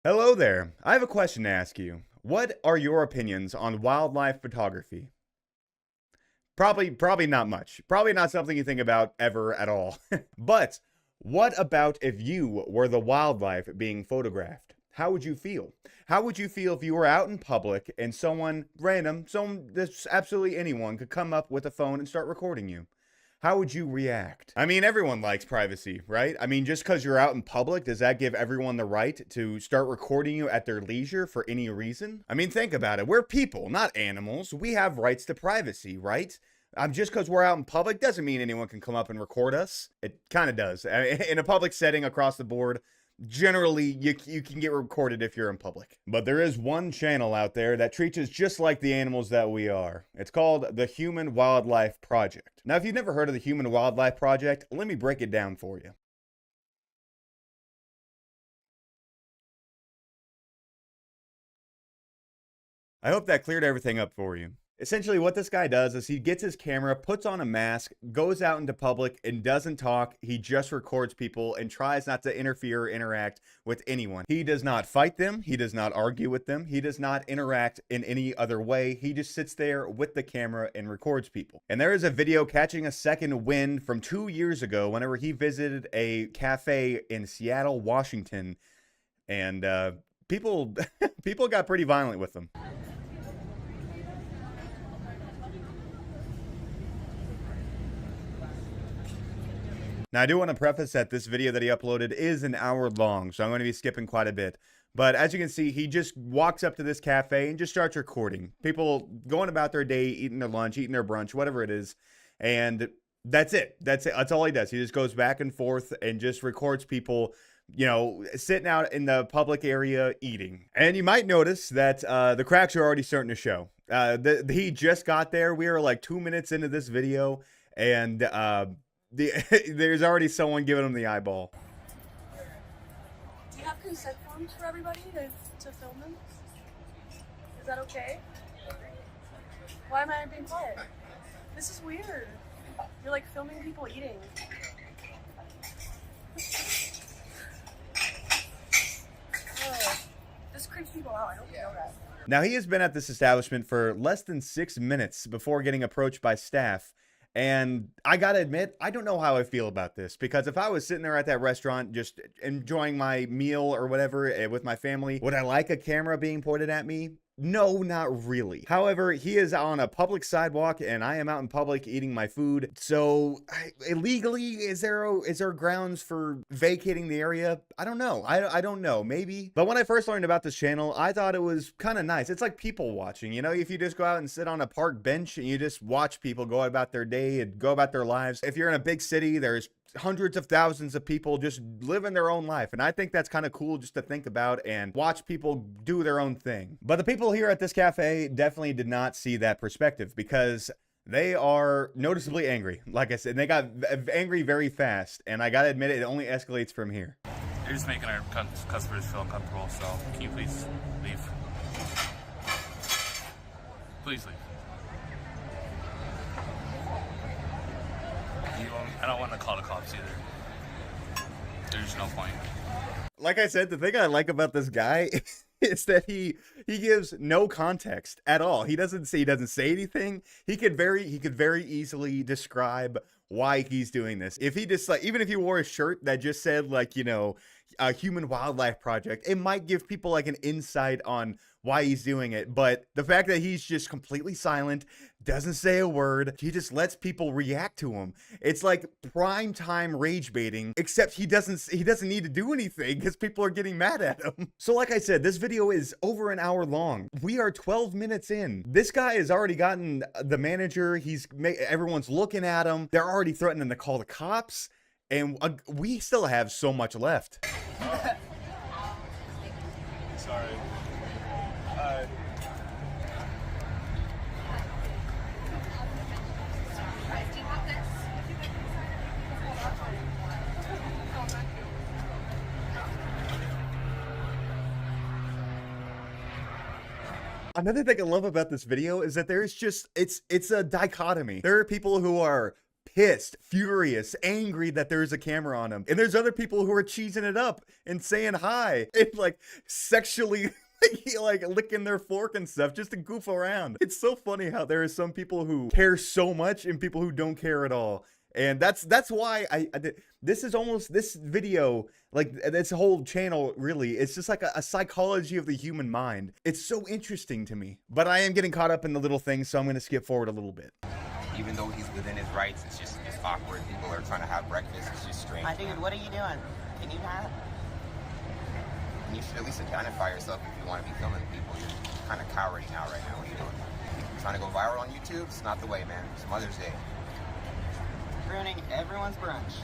Hello there. I have a question to ask you. What are your opinions on wildlife photography? Probably not much. Probably not something you think about ever at all. But what about if you were the wildlife being photographed? How would you feel? How would you feel if you were out in public and someone random, just absolutely anyone could come up with a phone and start recording you? How would you react? I mean, everyone likes privacy, right? I mean, just because you're out in public, does that give everyone the right to start recording you at their leisure for any reason? I mean, think about it. We're people, not animals. We have rights to privacy, right? Just because we're out in public doesn't mean anyone can come up and record us. It kind of does. In a public setting across the board, generally you can get recorded if you're in public. But there is one channel out there that treats us just like the animals that we are. It's called the Human Wildlife Project. Now, if you've never heard of the Human Wildlife Project, let me break it down for you. I hope that cleared everything up for you. Essentially, what this guy does is he gets his camera, puts on a mask, goes out into public, and doesn't talk. He just records people and tries not to interfere or interact with anyone. He does not fight them. He does not argue with them. He does not interact in any other way. He just sits there with the camera and records people. And there is a video catching a second wind from 2 years ago whenever he visited a cafe in Seattle, Washington. And people, people got pretty violent with him. Now, I do want to preface that this video that he uploaded is an hour long, so I'm going to be skipping quite a bit. But as you can see, he just walks up to this cafe and just starts recording. People going about their day, eating their lunch, eating their brunch, whatever it is. And that's it. That's it. That's all he does. He just goes back and forth and just records people, you know, sitting out in the public area eating. And you might notice that the cracks are already starting to show. He just got there. We are like 2 minutes into this video, and there's already someone giving him the eyeball. Do you have consent forms for everybody to film them? Is that okay? Why am I being quiet? This is weird. You're like filming people eating. Oh, this creeps people out. I hope you know that. Now, he has been at this establishment for less than 6 minutes before getting approached by staff. And I gotta admit, I don't know how I feel about this, because if I was sitting there at that restaurant just enjoying my meal or whatever with my family, would I like a camera being pointed at me? No, not really. However, he is on a public sidewalk and I am out in public eating my food. So illegally, is there grounds for vacating the area? I don't know. I don't know. Maybe. But when I first learned about this channel, I thought it was kind of nice. It's like people watching, you know, if you just go out and sit on a park bench and you just watch people go about their day and go about their lives. If you're in a big city, there's hundreds of thousands of people just living their own life, and I think that's kind of cool just to think about and watch people do their own thing. But the people here at this cafe definitely did not see that perspective, because they are noticeably angry. Like I said, they got angry very fast, and I gotta admit, it only escalates from here. You're just making our customers feel uncomfortable, so can you please leave? Please leave. I don't want to call the cops either. There's no point. Like I said, the thing I like about this guy is that he gives no context at all. He doesn't say anything. He could very easily describe why he's doing this. If he just, like, even if he wore a shirt that just said, like, you know, a Human Wildlife Project, it might give people like an insight on why he's doing it. But the fact that he's just completely silent, doesn't say a word, he just lets people react to him. It's like prime time rage baiting, except he doesn't need to do anything because people are getting mad at him. So like I said, this video is over an hour long. We are 12 minutes in. This guy has already gotten the manager. Everyone's looking at him. They're already threatening to call the cops. And we still have so much left. Oh. Sorry. Another thing I love about this video is that there's just, it's a dichotomy. There are people who are pissed, furious, angry that there's a camera on him. And there's other people who are cheesing it up and saying hi and like sexually like licking their fork and stuff just to goof around. It's so funny how there are some people who care so much and people who don't care at all. And that's why this is almost, this video, like this whole channel really, it's just like a psychology of the human mind. It's so interesting to me. But I am getting caught up in the little things, so I'm going to skip forward a little bit. Even though he's within his rights, it's awkward. People are trying to have breakfast. It's just strange. My dude, what are you doing? Can you not? And you should at least identify yourself if you want to be filming people. You're kind of cowarding out right now. What are you doing? Trying to go viral on YouTube? It's not the way, man. It's Mother's Day. Ruining everyone's brunch.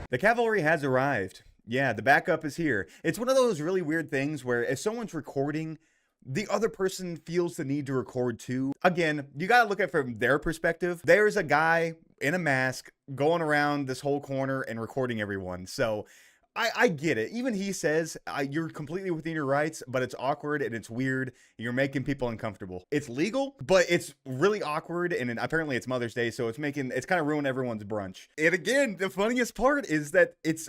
The cavalry has arrived. Yeah, the backup is here. It's one of those really weird things where if someone's recording, the other person feels the need to record too. Again, you gotta look at it from their perspective. There's a guy in a mask going around this whole corner and recording everyone. So I get it. Even he says you're completely within your rights, but it's awkward and it's weird. You're making people uncomfortable. It's legal, but it's really awkward. And apparently it's Mother's Day, so it's kind of ruining everyone's brunch. And again, the funniest part is that it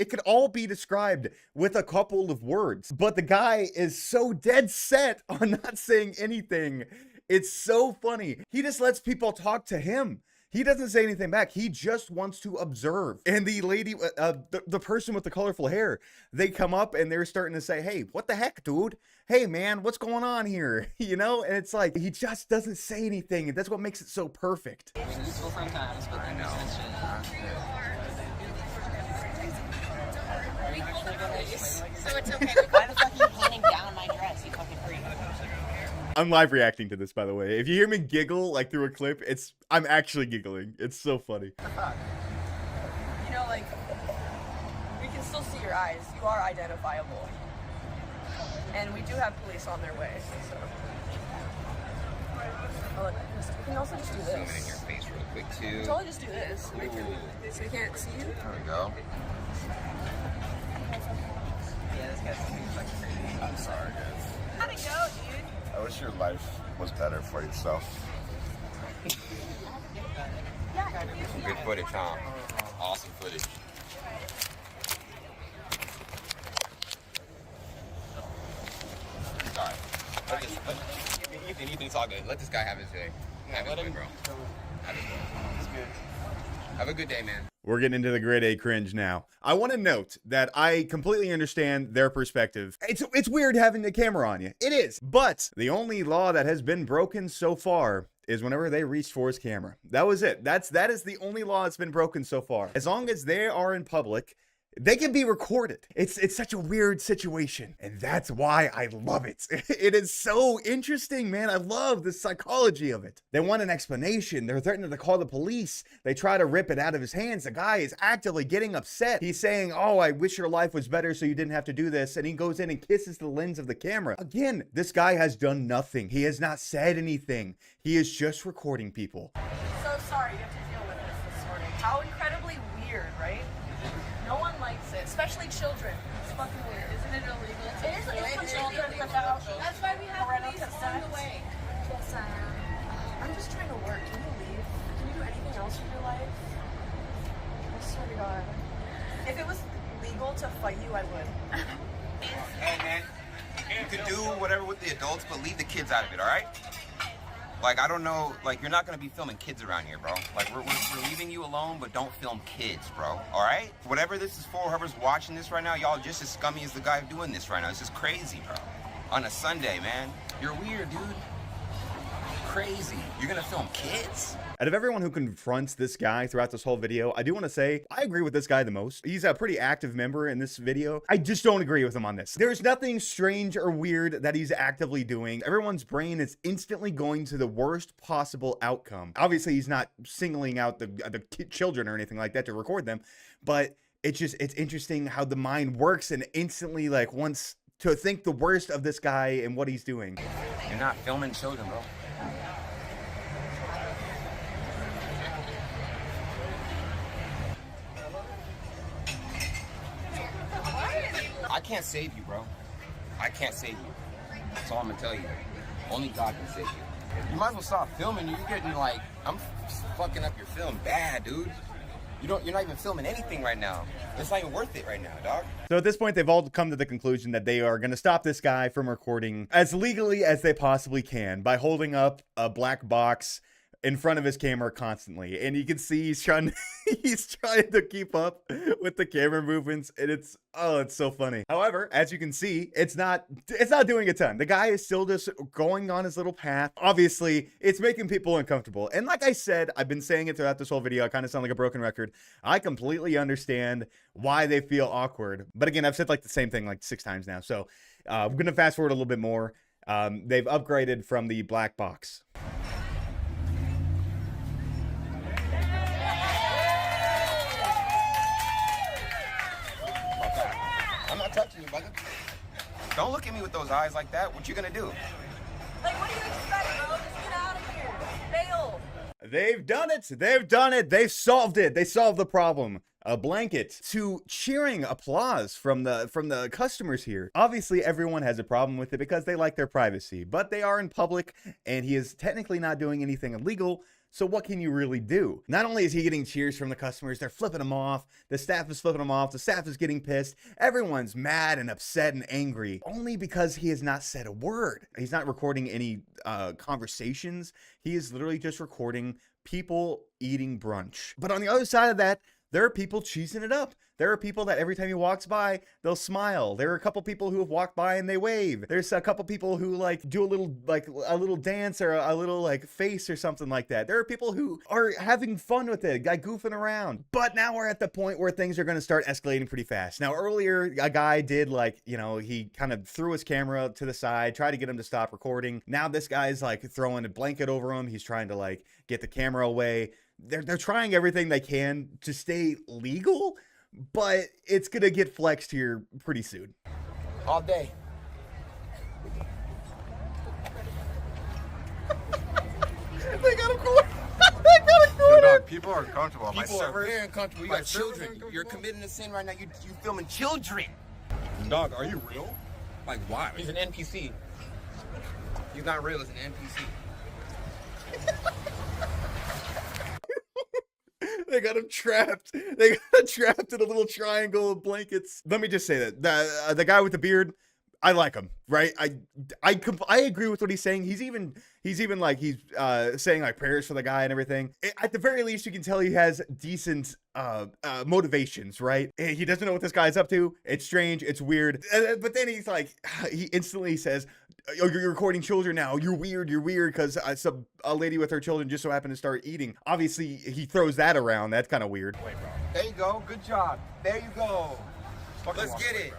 could all be described with a couple of words, but the guy is so dead set on not saying anything. It's so funny. He just lets people talk to him. He doesn't say anything back. He just wants to observe. And the lady, the person with the colorful hair, they come up and they're starting to say, hey, what the heck, dude? Hey, man, what's going on here? You know? And it's like, he just doesn't say anything. And that's what makes it so perfect. I mean, useful sometimes, but then So it's okay. Why the fuck are you handing down my dress, you fucking freak? I'm live reacting to this, by the way. If you hear me giggle like through a clip, I'm actually giggling. It's so funny. You know, like, we can still see your eyes. You are identifiable. And we do have police on their way, so. Oh, we can also just do zoom in this. your face real quick We too. can totally just do this. So we can't see you. There we go. Yeah, this guy's fucking crazy. I'm sorry, guys. How'd it go, dude? I wish your life was better for yourself. Some good footage, huh? Awesome footage. Sorry. Ethan, it's all good. Let this guy have his day. Have his way, bro. Have his way. It's good. Have a good day, man. We're getting into the grade A cringe now. I want to note that I completely understand their perspective. It's weird having the camera on you. It is. But the only law that has been broken so far is whenever they reached for his camera. That was it. That is the only law that's been broken so far. As long as they are in public, they can be recorded. It's such a weird situation, and that's why I love it. It is so interesting, man. I love the psychology of it. They want an explanation. They're threatening to call the police. They try to rip it out of his hands. The guy is actively getting upset. He's saying, oh, I wish your life was better so you didn't have to do this. And he goes in and kisses the lens of the camera. Again, this guy has done nothing. He has not said anything. He is just recording people. So sorry you have to deal with this morning. How incredibly weird, right? No one likes it, especially children. It's fucking weird. Isn't it illegal? It is for children without. That's why we have police on the way. Yes, I am. I'm just trying to work. Can you leave? Can you do anything else with your life? I swear to God. If it was legal to fight you, I would. Hey, man. You can do whatever with the adults, but leave the kids out of it, all right? Like, I don't know, like, you're not gonna be filming kids around here, bro. Like, we're leaving you alone, but don't film kids, bro, all right? Whatever this is for, whoever's watching this right now, y'all just as scummy as the guy doing this right now. It's just crazy, bro. On a Sunday, man. You're weird, dude. Crazy. You're gonna film kids? Out of everyone who confronts this guy throughout this whole video, I do want to say I agree with this guy the most. He's a pretty active member in this video. I just don't agree with him on this. There's nothing strange or weird that he's actively doing. Everyone's brain is instantly going to the worst possible outcome. Obviously, he's not singling out the children or anything like that to record them, but it's interesting how the mind works and instantly like wants to think the worst of this guy and what he's doing. You're not filming children, bro. I can't save you, bro. I can't save you. That's all I'm gonna tell you. Only God can save you. You might as well stop filming. You're getting like, I'm fucking up your film bad, dude. You're not even filming anything right now. It's not even worth it right now, dog. So at this point, they've all come to the conclusion that they are going to stop this guy from recording as legally as they possibly can by holding up a black box in front of his camera constantly. And you can see he's trying to keep up with the camera movements, and it's so funny. However, as you can see, it's not doing a ton. The guy is still just going on his little path. Obviously, it's making people uncomfortable. And like I said, I've been saying it throughout this whole video. I kind of sound like a broken record. I completely understand why they feel awkward. But again, I've said like the same thing like 6 times now. So I'm going to fast forward a little bit more. They've upgraded from the black box. I'm not touching you, brother. Don't look at me with those eyes like that. What you gonna do? Like, what do you expect, bro? Just get out of here. Bail. They've done it. They've done it. They've solved it. They solved the problem. A blanket to cheering applause from the customers here. Obviously, everyone has a problem with it because they like their privacy, but they are in public and he is technically not doing anything illegal. So what can you really do? Not only is he getting cheers from the customers, they're flipping him off. The staff is flipping him off. The staff is getting pissed. Everyone's mad and upset and angry only because he has not said a word. He's not recording any conversations. He is literally just recording people eating brunch. But on the other side of that, there are people cheesing it up. There are people that every time he walks by, they'll smile. There are a couple people who have walked by and they wave. There's a couple people who like do a little dance or a little like face or something like that. There are people who are having fun with it, like goofing around. But now we're at the point where things are going to start escalating pretty fast. Now earlier, a guy did like, he kind of threw his camera to the side, tried to get him to stop recording. Now this guy's like throwing a blanket over him. He's trying to like get the camera away. They're trying everything they can to stay legal, but it's gonna get flexed here pretty soon. All day. They got him cornered. They got him cornered. Dog, people are uncomfortable. People are very uncomfortable. You got children. You're committing a sin right now. You filming children. Dog, are you real? Like why? He's an NPC. He's not real. He's an NPC. They got him trapped. They got him trapped in a little triangle of blankets. Let me just say that the guy with the beard, I like him, right? I agree with what he's saying. He's even like saying like prayers for the guy and everything. At the very least, you can tell he has decent motivations, right? He doesn't know what this guy's up to. It's strange. It's weird. But then he's like, he instantly says, "Oh, you're recording children now. You're weird. You're weird because a lady with her children just so happened to start eating." Obviously, he throws that around. That's kind of weird. There you go. Good job. There you go. Let's get it.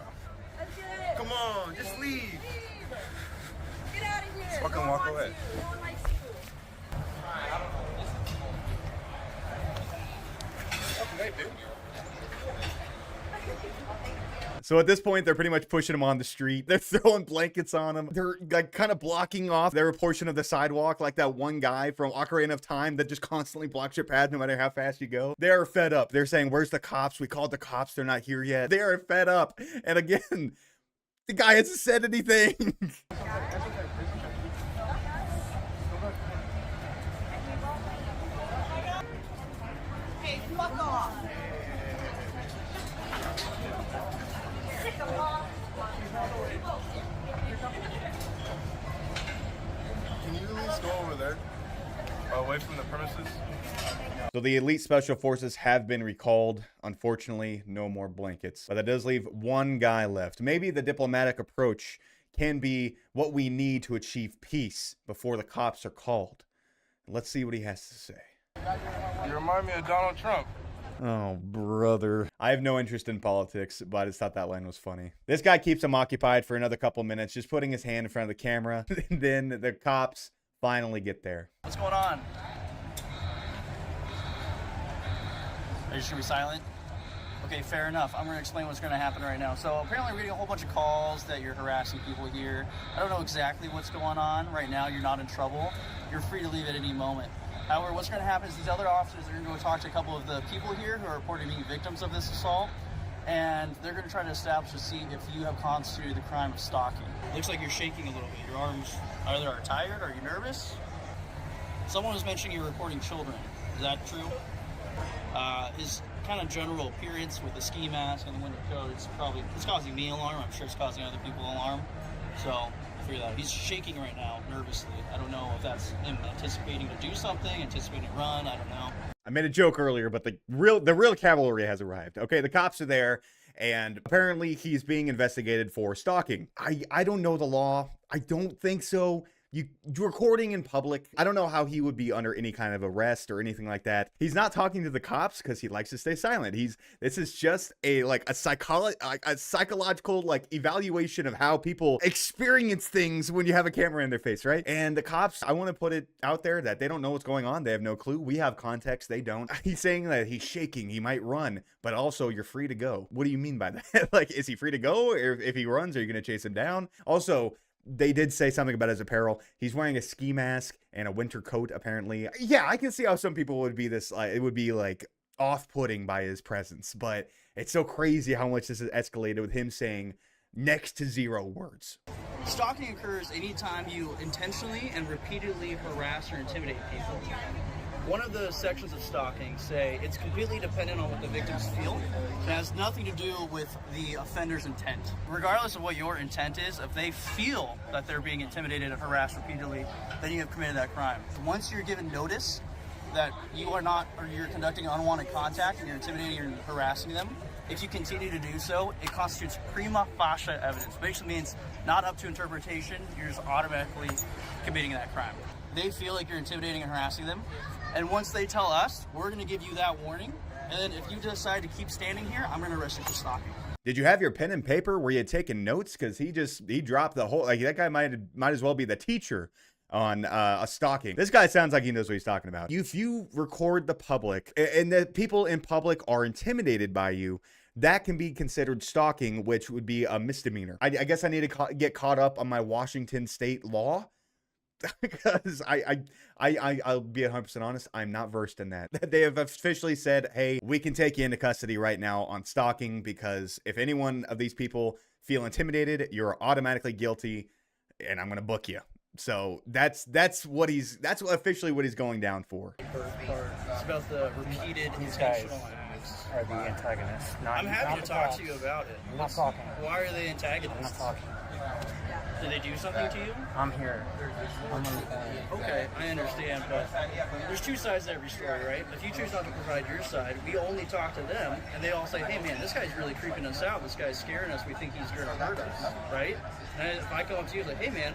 Let's get it. Come on. Just leave. Get out of here. fucking No one walk wants away. you. No one likes you. So at this point, they're pretty much pushing him on the street. They're throwing blankets on him. They're like kind of blocking off their portion of the sidewalk, like that one guy from Ocarina of Time that just constantly blocks your path no matter how fast you go. They are fed up. They're saying, "Where's the cops? We called the cops. They're not here yet." They are fed up. And again, the guy hasn't said anything. Hey, fuck off. Can you at least go over there? Away from the premises? So the elite special forces have been recalled. Unfortunately, no more blankets. But that does leave one guy left. Maybe the diplomatic approach can be what we need to achieve peace before the cops are called. Let's see what he has to say. You remind me of Donald Trump. Oh, brother. I have no interest in politics, but I just thought that line was funny. This guy keeps him occupied for another couple minutes, just putting his hand in front of the camera. And then the cops finally get there. What's going on? Are you just gonna be silent? Okay, fair enough. I'm gonna explain what's gonna happen right now. So apparently we're getting a whole bunch of calls that you're harassing people here. I don't know exactly what's going on. Right now you're not in trouble. You're free to leave at any moment. However, what's going to happen is these other officers are going to go talk to a couple of the people here who are reported being victims of this assault, and they're going to try to establish to see if you have constituted the crime of stalking. Looks like you're shaking a little bit. Your arms either are tired, are you nervous? Someone was mentioning you're recording children. Is that true? His kind of general appearance with the ski mask and the winter coat, it's causing me alarm. I'm sure it's causing other people alarm. So I figure that he's shaking right now, nervously. I don't know if that's him anticipating to do something, anticipating to run. I don't know. I made a joke earlier, but the real cavalry has arrived. Okay, the cops are there, and apparently he's being investigated for stalking. I don't know the law. I don't think so. You recording in public, I don't know how he would be under any kind of arrest or anything like that. He's not talking to the cops because he likes to stay silent. This is just a psychological like evaluation of how people experience things when you have a camera in their face, right? And the cops, I want to put it out there that they don't know what's going on. They have no clue. We have context. They don't. He's saying that he's shaking. He might run, but also you're free to go. What do you mean by that? Like, is he free to go? Or if he runs, are you going to chase him down? Also, they did say something about his apparel. He's wearing a ski mask and a winter coat, apparently. Yeah, I can see how some people would be it would be like off-putting by his presence, but it's so crazy how much this has escalated with him saying next to 0 words. Stalking occurs anytime you intentionally and repeatedly harass or intimidate people. One of the sections of stalking say it's completely dependent on what the victims feel. It has nothing to do with the offender's intent. Regardless of what your intent is, if they feel that they're being intimidated and harassed repeatedly, then you have committed that crime. Once you're given notice that you are not, or you're conducting unwanted contact and you're intimidating or harassing them, if you continue to do so, it constitutes prima facie evidence. Basically means not up to interpretation, you're just automatically committing that crime. They feel like you're intimidating and harassing them, and once they tell us, we're going to give you that warning, and then if you decide to keep standing here, I'm going to arrest you for stalking. Did you have your pen and paper? Were you taking notes? Because he dropped the whole, like, that guy might as well be the teacher on a stalking. This guy sounds like he knows what he's talking about. If you record the public and the people in public are intimidated by you, that can be considered stalking, which would be a misdemeanor. I guess I need to get caught up on my Washington state law because I'll be 100% honest, I'm not versed in that. They have officially said, hey, we can take you into custody right now on stalking, because if any one of these people feel intimidated, you're automatically guilty and I'm going to book you. So that's officially what he's going down for. It's about the repeated intentional acts. Are the antagonists? I'm happy to talk to you about it. I'm not talking. Why are they antagonists? I'm not talking. Did they do something to you? I'm here. Okay, I understand, but there's two sides to every story, right? If you choose not to provide your side, we only talk to them, and they all say, hey man, this guy's really creeping us out, this guy's scaring us, we think he's going to hurt us, right? And if I come up to you and say, hey man,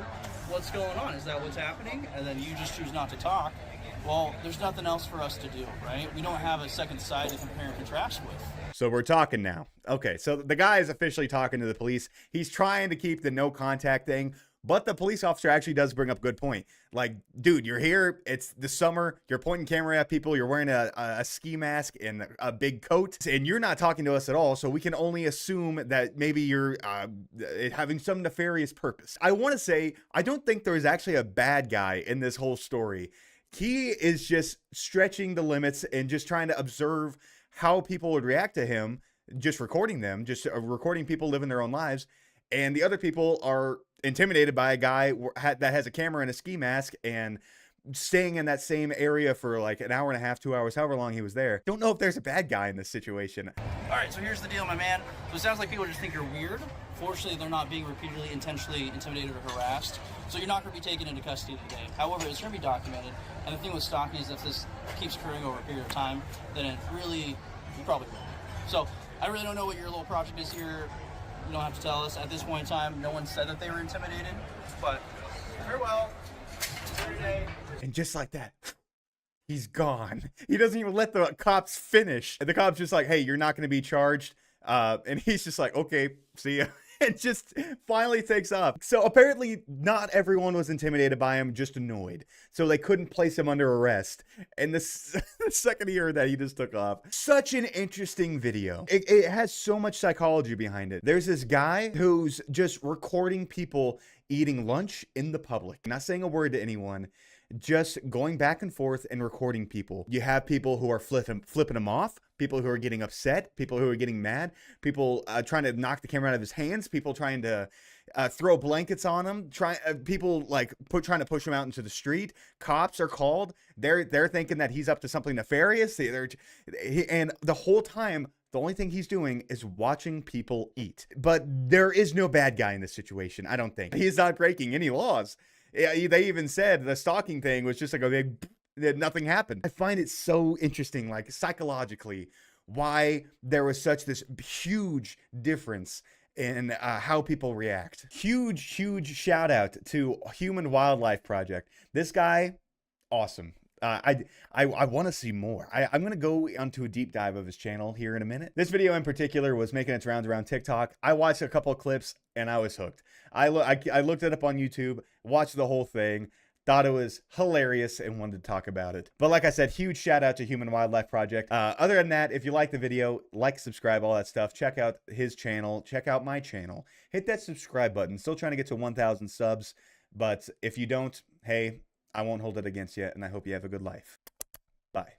what's going on? Is that what's happening? And then you just choose not to talk, well, there's nothing else for us to do, right? We don't have a second side to compare and contrast with. So we're talking now. Okay, so the guy is officially talking to the police. He's trying to keep the no contact thing, but the police officer actually does bring up a good point. Like, dude, you're here, it's the summer, you're pointing camera at people, you're wearing a ski mask and a big coat, and you're not talking to us at all, so we can only assume that maybe you're having some nefarious purpose. I want to say, I don't think there is actually a bad guy in this whole story. He is just stretching the limits and just trying to observe how people would react to him, just recording them, just recording people living their own lives. And the other people are intimidated by a guy that has a camera and a ski mask and staying in that same area for like an hour and a half, 2 hours, however long he was there. Don't know if there's a bad guy in this situation. All right, so here's the deal, my man. So it sounds like people just think you're weird. Fortunately, they're not being repeatedly, intentionally intimidated or harassed. So you're not going to be taken into custody today. However, it's going to be documented. And the thing with stalking is if this keeps occurring over a period of time, then it really, you probably will. So I really don't know what your little project is here. You don't have to tell us. At this point in time, no one said that they were intimidated. But farewell. Enjoy your day. And just like that, he's gone. He doesn't even let the cops finish. And the cop's just like, hey, you're not going to be charged. And he's just like, okay, see ya. And just finally takes off. So apparently not everyone was intimidated by him, just annoyed. So they couldn't place him under arrest. And the second he heard that, he just took off. Such an interesting video. It has so much psychology behind it. There's this guy who's just recording people eating lunch in the public, not saying a word to anyone, just going back and forth and recording people. You have people who are flipping him off, people who are getting upset, people who are getting mad, people trying to knock the camera out of his hands, people trying to throw blankets on him. People like trying to push him out into the street. Cops are called. They're thinking that he's up to something nefarious. And the whole time, the only thing he's doing is watching people eat. But there is no bad guy in this situation, I don't think. He's not breaking any laws. They even said the stalking thing was just like a big, nothing happened. I find it so interesting, like psychologically, why there was such this huge difference in how people react. Huge shout out to Human Wildlife Project. This guy, awesome. I want to see more. I'm going to go onto a deep dive of his channel here in a minute. This video in particular was making its rounds around TikTok. I watched a couple of clips and I was hooked. I looked it up on YouTube, watched the whole thing, thought it was hilarious and wanted to talk about it. But like I said, huge shout out to Human Wildlife Project. Other than that, if you like the video, like, subscribe, all that stuff. Check out his channel. Check out my channel. Hit that subscribe button. Still trying to get to 1,000 subs. But if you don't, hey, I won't hold it against you, and I hope you have a good life. Bye.